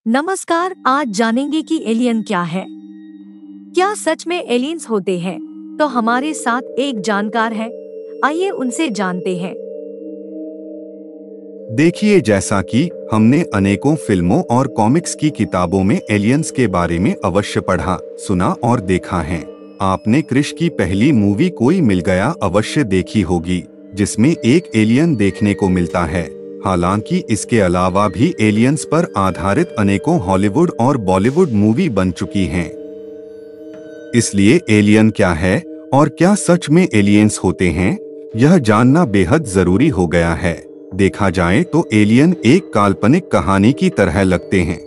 नमस्कार, आज जानेंगे कि एलियन क्या है। क्या सच में एलियंस होते हैं? तो हमारे साथ एक जानकार है, आइए उनसे जानते हैं। देखिए, जैसा कि हमने अनेकों फिल्मों और कॉमिक्स की किताबों में एलियंस के बारे में अवश्य पढ़ा, सुना और देखा है। आपने क्रिश की पहली मूवी कोई मिल गया अवश्य देखी होगी, जिसमें एक एलियन देखने को मिलता है। हालांकि इसके अलावा भी एलियंस पर आधारित अनेकों हॉलीवुड और बॉलीवुड मूवी बन चुकी हैं। इसलिए एलियन क्या है और क्या सच में एलियंस होते हैं, यह जानना बेहद जरूरी हो गया है। देखा जाए तो एलियन एक काल्पनिक कहानी की तरह लगते हैं,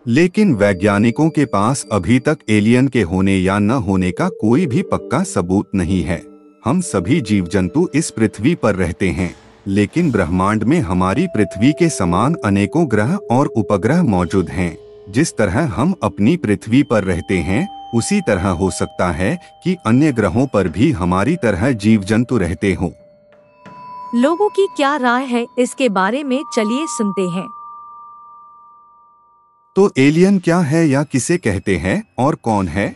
लेकिन वैज्ञानिकों के पास अभी तक एलियन के होने या न होने का कोई भी पक्का सबूत नहीं है। हम सभी जीव जंतु इस पृथ्वी पर रहते हैं, लेकिन ब्रह्मांड में हमारी पृथ्वी के समान अनेकों ग्रह और उपग्रह मौजूद हैं। जिस तरह हम अपनी पृथ्वी पर रहते हैं, उसी तरह हो सकता है कि अन्य ग्रहों पर भी हमारी तरह जीव जंतु रहते हों। लोगों की क्या राय है इसके बारे में, चलिए सुनते हैं। तो एलियन क्या है या किसे कहते हैं और कौन है?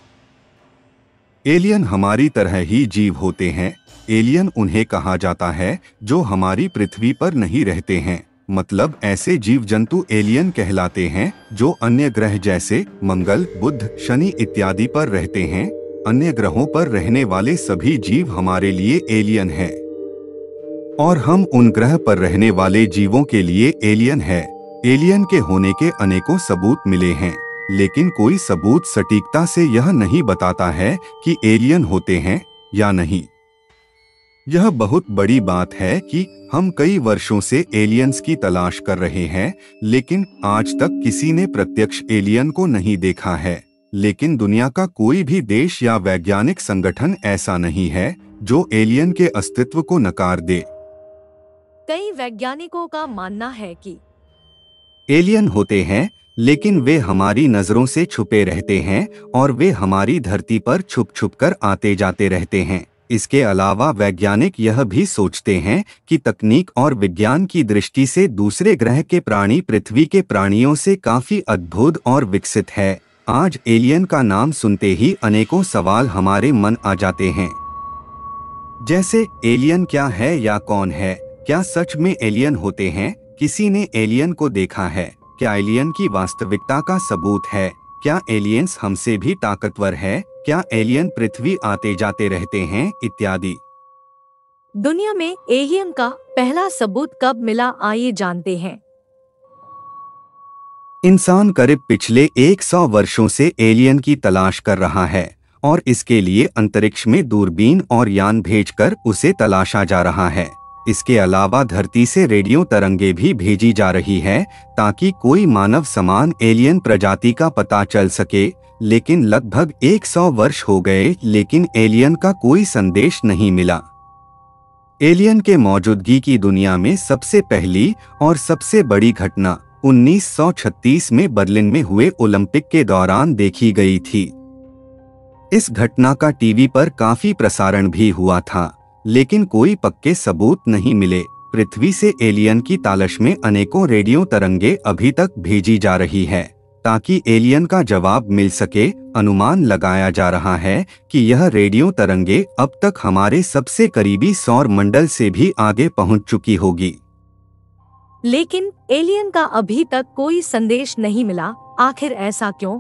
एलियन हमारी तरह ही जीव होते हैं। एलियन उन्हें कहा जाता है जो हमारी पृथ्वी पर नहीं रहते हैं। मतलब ऐसे जीव जंतु एलियन कहलाते हैं जो अन्य ग्रह जैसे मंगल, बुध, शनि इत्यादि पर रहते हैं। अन्य ग्रहों पर रहने वाले सभी जीव हमारे लिए एलियन हैं, और हम उन ग्रह पर रहने वाले जीवों के लिए एलियन है। एलियन के होने के अनेकों सबूत मिले हैं, लेकिन कोई सबूत सटीकता से यह नहीं बताता है कि एलियन होते हैं या नहीं। यह बहुत बड़ी बात है कि हम कई वर्षों से एलियंस की तलाश कर रहे हैं, लेकिन आज तक किसी ने प्रत्यक्ष एलियन को नहीं देखा है। लेकिन दुनिया का कोई भी देश या वैज्ञानिक संगठन ऐसा नहीं है जो एलियन के अस्तित्व को नकार दे। कई वैज्ञानिकों का मानना है कि एलियन होते हैं, लेकिन वे हमारी नजरों से छुपे रहते हैं और वे हमारी धरती पर छुप छुप कर आते जाते रहते हैं। इसके अलावा वैज्ञानिक यह भी सोचते हैं कि तकनीक और विज्ञान की दृष्टि से दूसरे ग्रह के प्राणी पृथ्वी के प्राणियों से काफी अद्भुत और विकसित है। आज एलियन का नाम सुनते ही अनेकों सवाल हमारे मन आ जाते हैं, जैसे एलियन क्या है या कौन है? क्या सच में एलियन होते हैं? किसी ने एलियन को देखा है? क्या एलियन की वास्तविकता का सबूत है? क्या एलियंस हमसे भी ताकतवर है? क्या एलियन पृथ्वी आते जाते रहते हैं? इत्यादि। दुनिया में एलियन का पहला सबूत कब मिला, आइए जानते हैं। इंसान करीब पिछले 100 वर्षों से एलियन की तलाश कर रहा है, और इसके लिए अंतरिक्ष में दूरबीन और यान भेजकर उसे तलाशा जा रहा है। इसके अलावा धरती से रेडियो तरंगे भी भेजी जा रही है ताकि कोई मानव समान एलियन प्रजाति का पता चल सके। लेकिन लगभग 100 वर्ष हो गए, लेकिन एलियन का कोई संदेश नहीं मिला। एलियन के मौजूदगी की दुनिया में सबसे पहली और सबसे बड़ी घटना 1936 में बर्लिन में हुए ओलंपिक के दौरान देखी गई थी। इस घटना का टीवी पर काफी प्रसारण भी हुआ था, लेकिन कोई पक्के सबूत नहीं मिले। पृथ्वी से एलियन की तलाश में अनेकों रेडियो तरंगे अभी तक भेजी जा रही है ताकि एलियन का जवाब मिल सके। अनुमान लगाया जा रहा है कि यह रेडियो तरंगे अब तक हमारे सबसे करीबी सौर मंडल से भी आगे पहुंच चुकी होगी। लेकिन एलियन का अभी तक कोई संदेश नहीं मिला, आखिर ऐसा क्यों?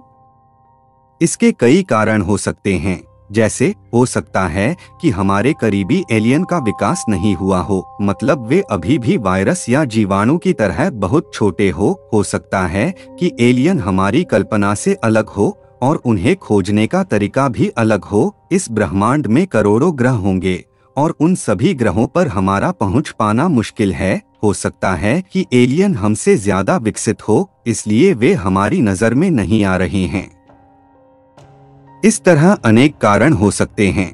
इसके कई कारण हो सकते हैं, जैसे हो सकता है कि हमारे करीबी एलियन का विकास नहीं हुआ हो, मतलब वे अभी भी वायरस या जीवाणु की तरह बहुत छोटे हो सकता है कि एलियन हमारी कल्पना से अलग हो और उन्हें खोजने का तरीका भी अलग हो। इस ब्रह्मांड में करोड़ों ग्रह होंगे और उन सभी ग्रहों पर हमारा पहुंच पाना मुश्किल है। हो सकता है कि एलियन हमसे ज्यादा विकसित हो, इसलिए वे हमारी नजर में नहीं आ रहे हैं। इस तरह अनेक कारण हो सकते हैं।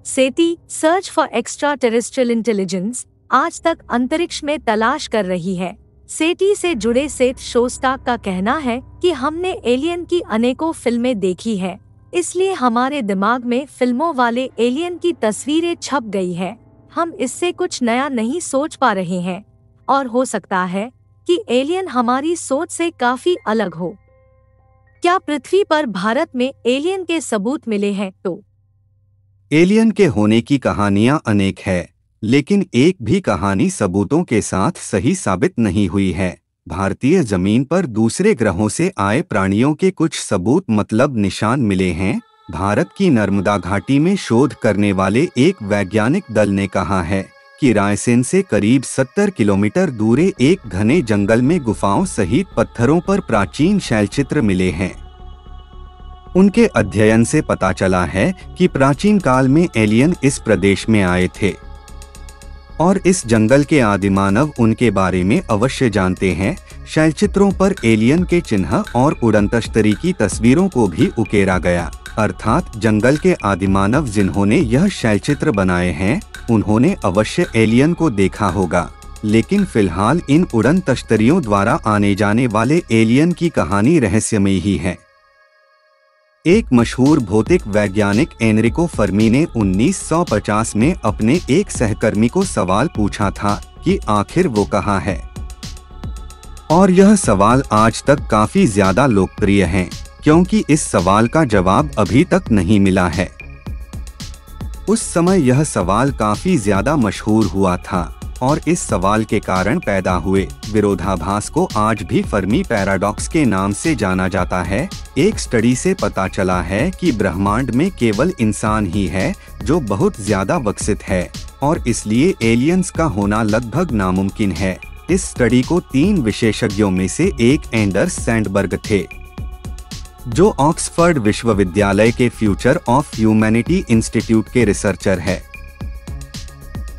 SETI search for extra terrestrial intelligence आज तक अंतरिक्ष में तलाश कर रही है। सेटी से जुड़े सेठ शोस्टाक का कहना है कि हमने एलियन की अनेकों फिल्में देखी है, इसलिए हमारे दिमाग में फिल्मों वाले एलियन की तस्वीरें छप गई है। हम इससे कुछ नया नहीं सोच पा रहे हैं, और हो सकता है कि एलियन हमारी सोच से काफी अलग हो। क्या पृथ्वी पर भारत में एलियन के सबूत मिले हैं? तो एलियन के होने की कहानियां अनेक है, लेकिन एक भी कहानी सबूतों के साथ सही साबित नहीं हुई है। भारतीय जमीन पर दूसरे ग्रहों से आए प्राणियों के कुछ सबूत मतलब निशान मिले हैं। भारत की नर्मदा घाटी में शोध करने वाले एक वैज्ञानिक दल ने कहा है कि रायसेन से करीब 70 किलोमीटर दूर एक घने जंगल में गुफाओं सहित पत्थरों पर प्राचीन शैलचित्र मिले हैं। उनके अध्ययन से पता चला है कि प्राचीन काल में एलियन इस प्रदेश में आए थे और इस जंगल के आदिमानव उनके बारे में अवश्य जानते हैं। शैलचित्रों पर एलियन के चिन्ह और उड़नतस्तरी की तस्वीरों को भी उकेरा गया, अर्थात जंगल के आदिमानव जिन्होंने यह शैलचित्र बनाए हैं उन्होंने अवश्य एलियन को देखा होगा। लेकिन फिलहाल इन उड़नतस्तरियों द्वारा आने जाने वाले एलियन की कहानी रहस्यमयी ही है। एक मशहूर भौतिक वैज्ञानिक एनरिको फर्मी ने 1950 में अपने एक सहकर्मी को सवाल पूछा था कि आखिर वो कहाँ है, और यह सवाल आज तक काफी ज्यादा लोकप्रिय है क्योंकि इस सवाल का जवाब अभी तक नहीं मिला है। उस समय यह सवाल काफी ज्यादा मशहूर हुआ था और इस सवाल के कारण पैदा हुए विरोधाभास को आज भी फर्मी पैराडॉक्स के नाम से जाना जाता है। एक स्टडी से पता चला है कि ब्रह्मांड में केवल इंसान ही है जो बहुत ज्यादा विकसित है और इसलिए एलियंस का होना लगभग नामुमकिन है। इस स्टडी को 3 विशेषज्ञों में से एक एंडर्स सैंडबर्ग थे, जो ऑक्सफोर्ड विश्वविद्यालय के फ्यूचर ऑफ ह्यूमैनिटी इंस्टीट्यूट के रिसर्चर है।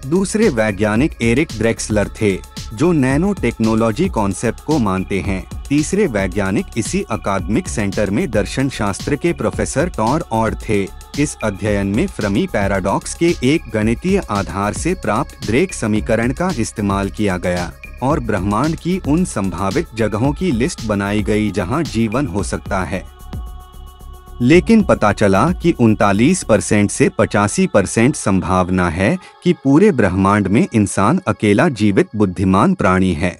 दूसरे वैज्ञानिक एरिक ड्रेक्सलर थे, जो नैनो टेक्नोलॉजी कॉन्सेप्ट को मानते हैं। तीसरे वैज्ञानिक इसी अकादमिक सेंटर में दर्शन शास्त्र के प्रोफेसर टॉर ऑड थे। इस अध्ययन में फर्मी पैराडॉक्स के एक गणितीय आधार से प्राप्त ड्रेक समीकरण का इस्तेमाल किया गया और ब्रह्मांड की उन संभावित जगहों की लिस्ट बनाई गई जहां जीवन हो सकता है। लेकिन पता चला कि 39% से 85% संभावना है कि पूरे ब्रह्मांड में इंसान अकेला जीवित बुद्धिमान प्राणी है।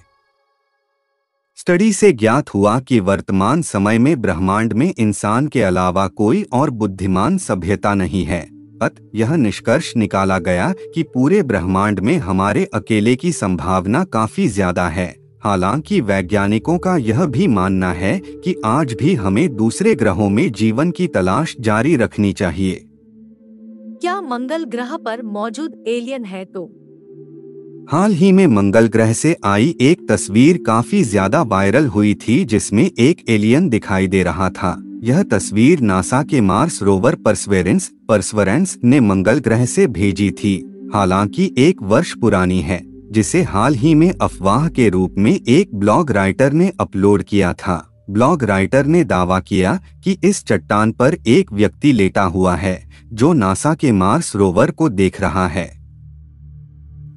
स्टडी से ज्ञात हुआ कि वर्तमान समय में ब्रह्मांड में इंसान के अलावा कोई और बुद्धिमान सभ्यता नहीं है। अतः यह निष्कर्ष निकाला गया कि पूरे ब्रह्मांड में हमारे अकेले की संभावना काफी ज्यादा है। हालांकि वैज्ञानिकों का यह भी मानना है कि आज भी हमें दूसरे ग्रहों में जीवन की तलाश जारी रखनी चाहिए। क्या मंगल ग्रह पर मौजूद एलियन है? तो हाल ही में मंगल ग्रह से आई एक तस्वीर काफी ज्यादा वायरल हुई थी जिसमें एक एलियन दिखाई दे रहा था। यह तस्वीर नासा के मार्स रोवर परसवरेंस ने मंगल ग्रह से भेजी थी। हालांकि 1 वर्ष पुरानी है, जिसे हाल ही में अफवाह के रूप में एक ब्लॉग राइटर ने अपलोड किया था। ब्लॉग राइटर ने दावा किया कि इस चट्टान पर एक व्यक्ति लेटा हुआ है जो नासा के मार्स रोवर को देख रहा है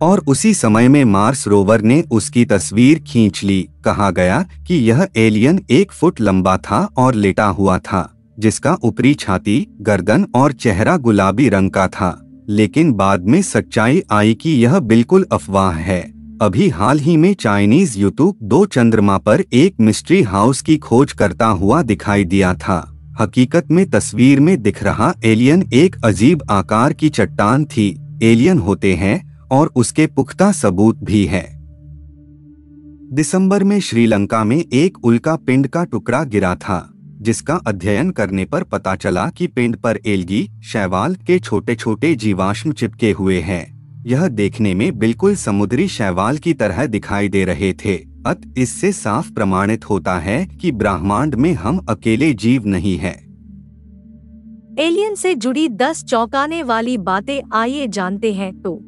और उसी समय में मार्स रोवर ने उसकी तस्वीर खींच ली। कहा गया कि यह एलियन 1 फुट लंबा था और लेटा हुआ था, जिसका ऊपरी छाती, गर्दन और चेहरा गुलाबी रंग का था। लेकिन बाद में सच्चाई आई कि यह बिल्कुल अफवाह है। अभी हाल ही में चाइनीज यूट्यूब 2 चंद्रमा पर एक मिस्ट्री हाउस की खोज करता हुआ दिखाई दिया था। हकीकत में तस्वीर में दिख रहा एलियन एक अजीब आकार की चट्टान थी। एलियन होते हैं और उसके पुख्ता सबूत भी है। दिसंबर में श्रीलंका में एक उल्का पिंड का टुकड़ा गिरा था, जिसका अध्ययन करने पर पता चला कि पिंड पर एल्गी, शैवाल के छोटे छोटे जीवाश्म चिपके हुए हैं। यह देखने में बिल्कुल समुद्री शैवाल की तरह दिखाई दे रहे थे। अतः इससे साफ प्रमाणित होता है कि ब्रह्मांड में हम अकेले जीव नहीं हैं। एलियन से जुड़ी 10 चौंकाने वाली बातें आइए जानते हैं। तो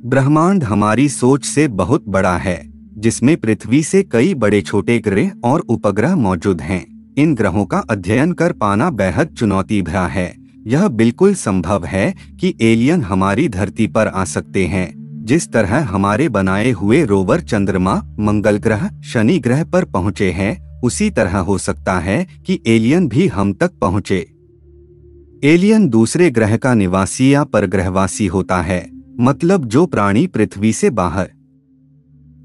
ब्रह्मांड हमारी सोच से बहुत बड़ा है, जिसमें पृथ्वी से कई बड़े छोटे ग्रह और उपग्रह मौजूद हैं। इन ग्रहों का अध्ययन कर पाना बेहद चुनौती भरा है। यह बिल्कुल संभव है कि एलियन हमारी धरती पर आ सकते हैं। जिस तरह हमारे बनाए हुए रोवर चंद्रमा, मंगल ग्रह, शनि ग्रह पर पहुंचे हैं, उसी तरह हो सकता है कि एलियन भी हम तक पहुंचे। एलियन दूसरे ग्रह का निवासी या परग्रहवासी होता है, मतलब जो प्राणी पृथ्वी से बाहर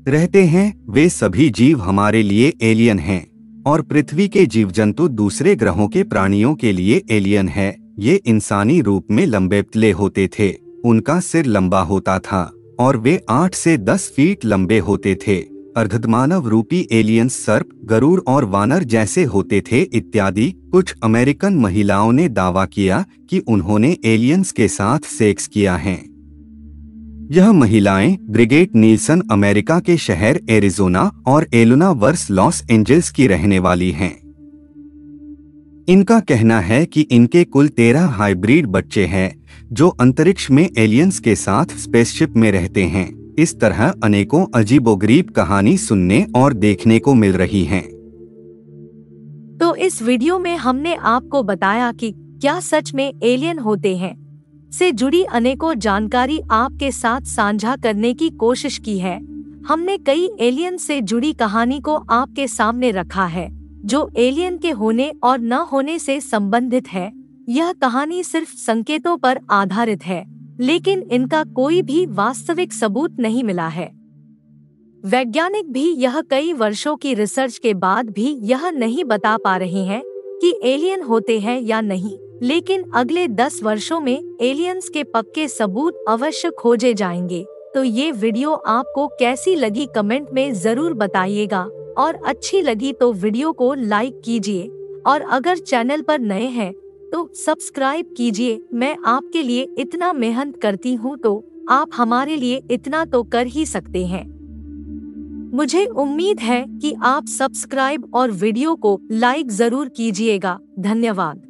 रहते हैं, वे सभी जीव हमारे लिए एलियन हैं और पृथ्वी के जीव जंतु दूसरे ग्रहों के प्राणियों के लिए एलियन है। ये इंसानी रूप में लंबे पतले होते थे, उनका सिर लंबा होता था और वे 8 से 10 फीट लंबे होते थे। अर्धमानव रूपी एलियंस सर्प, गरुड़ और वानर जैसे होते थे इत्यादि। कुछ अमेरिकन महिलाओं ने दावा किया कि उन्होंने एलियंस के साथ सेक्स किया है। यह महिलाएं ब्रिगेट नील्सन अमेरिका के शहर एरिज़ोना और एलुना वर्स लॉस एंजल्स की रहने वाली हैं। इनका कहना है कि इनके कुल 13 हाइब्रिड बच्चे हैं जो अंतरिक्ष में एलियंस के साथ स्पेसशिप में रहते हैं। इस तरह अनेकों अजीबोगरीब कहानी सुनने और देखने को मिल रही हैं। तो इस वीडियो में हमने आपको बताया कि क्या सच में एलियन होते हैं से जुड़ी अनेकों जानकारी आपके साथ साझा करने की कोशिश की है। हमने कई एलियन से जुड़ी कहानी को आपके सामने रखा है जो एलियन के होने और न होने से संबंधित है। यह कहानी सिर्फ संकेतों पर आधारित है, लेकिन इनका कोई भी वास्तविक सबूत नहीं मिला है। वैज्ञानिक भी यह कई वर्षों की रिसर्च के बाद भी यह नहीं बता पा रहे हैं कि एलियन होते हैं या नहीं, लेकिन अगले 10 वर्षों में एलियंस के पक्के सबूत अवश्य खोजे जाएंगे। तो ये वीडियो आपको कैसी लगी कमेंट में जरूर बताइएगा और अच्छी लगी तो वीडियो को लाइक कीजिए और अगर चैनल पर नए हैं तो सब्सक्राइब कीजिए। मैं आपके लिए इतना मेहनत करती हूँ तो आप हमारे लिए इतना तो कर ही सकते हैं। मुझे उम्मीद है कि आप सब्सक्राइब और वीडियो को लाइक जरूर कीजिएगा। धन्यवाद।